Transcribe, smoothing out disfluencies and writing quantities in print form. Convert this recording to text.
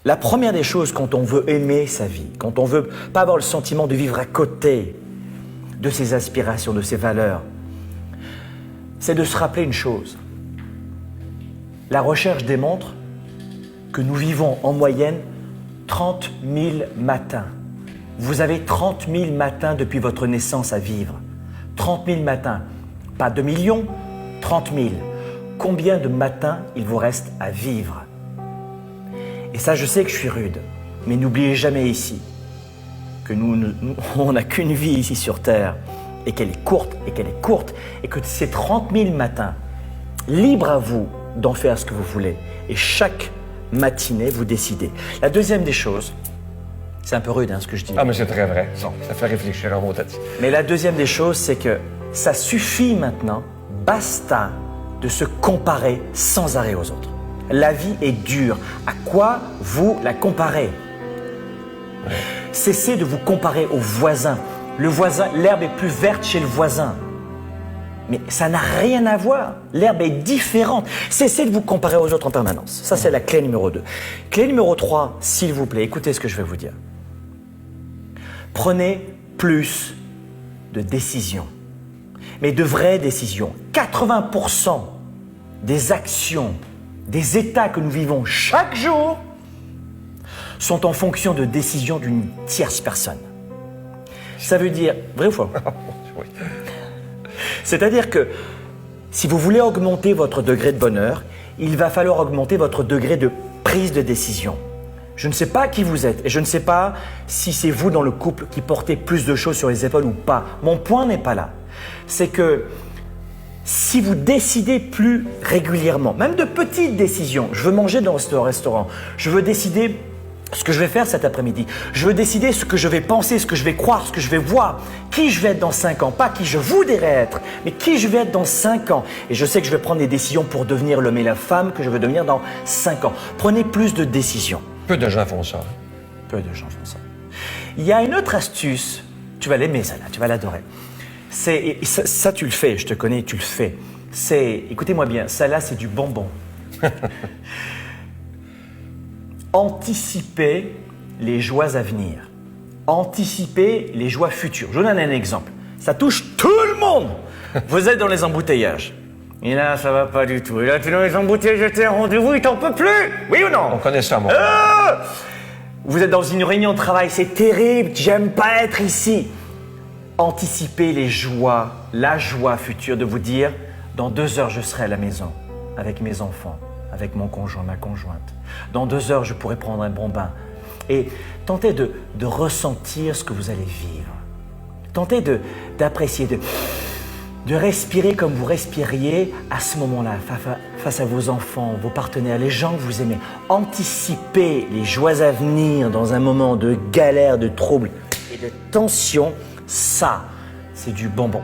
La première des choses quand on veut aimer sa vie, quand on veut pas avoir le sentiment de vivre à côté de ses aspirations, de ses valeurs, c'est de se rappeler une chose. La recherche démontre que nous vivons en moyenne 30 000 matins. Vous avez 30 000 matins depuis votre naissance à vivre. 30 000 matins. Pas 2 millions, 30 000. Combien de matins il vous reste à vivre? Et ça, je sais que je suis rude, mais n'oubliez jamais ici que on n'a qu'une vie ici sur Terre et qu'elle est courte, et que ces 30 000 matins, libre à vous d'en faire ce que vous voulez. Et chaque matinée, vous décidez. La deuxième des choses, c'est un peu rude ce que je dis. Ah, mais c'est très vrai. Ça fait réfléchir à mon tête. Mais la deuxième des choses, c'est que ça suffit maintenant, basta, de se comparer sans arrêt aux autres. La vie est dure. À quoi vous la comparez? Cessez de vous comparer au voisin. Le voisin, l'herbe est plus verte chez le voisin. Mais ça n'a rien à voir. L'herbe est différente. Cessez de vous comparer aux autres en permanence. Ça, c'est la clé numéro 2. Clé numéro 3, s'il vous plaît, écoutez ce que je vais vous dire. Prenez plus de décisions. Mais de vraies décisions. 80% des actions, des états que nous vivons chaque jour sont en fonction de décisions d'une tierce personne. Ça veut dire, vrai ou faux? Oui. C'est-à-dire que si vous voulez augmenter votre degré de bonheur, il va falloir augmenter votre degré de prise de décision. Je ne sais pas qui vous êtes et je ne sais pas si c'est vous dans le couple qui portez plus de choses sur les épaules ou pas. Mon point n'est pas là. C'est que si vous décidez plus régulièrement, même de petites décisions, je veux manger dans ce restaurant, je veux décider ce que je vais faire cet après-midi, je veux décider ce que je vais penser, ce que je vais croire, ce que je vais voir, qui je vais être dans 5 ans, pas qui je voudrais être, mais qui je vais être dans 5 ans. Et je sais que je vais prendre des décisions pour devenir l'homme et la femme que je veux devenir dans 5 ans. Prenez plus de décisions. Peu de gens font ça. Peu de gens font ça. Il y a une autre astuce, tu vas l'aimer celle-là, tu vas l'adorer. Ça, tu le fais, je te connais, tu le fais. Écoutez-moi bien, celle-là, c'est du bonbon. Anticiper les joies à venir. Anticiper les joies futures. Je vous donne un exemple. Ça touche tout le monde. Vous êtes dans les embouteillages. Et là, ça va pas du tout. Et là, tu es dans les embouteillages, tu es en rendez-vous, il t'en peut plus. Oui ou non? On connaît ça, moi. Vous êtes dans une réunion de travail, c'est terrible, j'aime pas être ici. Anticipez les joies, la joie future de vous dire, dans 2 heures, je serai à la maison, avec mes enfants, avec mon conjoint, ma conjointe. Dans 2 heures, je pourrai prendre un bon bain. Et tentez de ressentir ce que vous allez vivre. Tentez d'apprécier, de respirer comme vous respiriez à ce moment-là, face à vos enfants, vos partenaires, les gens que vous aimez. Anticipez les joies à venir dans un moment de galère, de trouble et de tension. Ça, c'est du bonbon.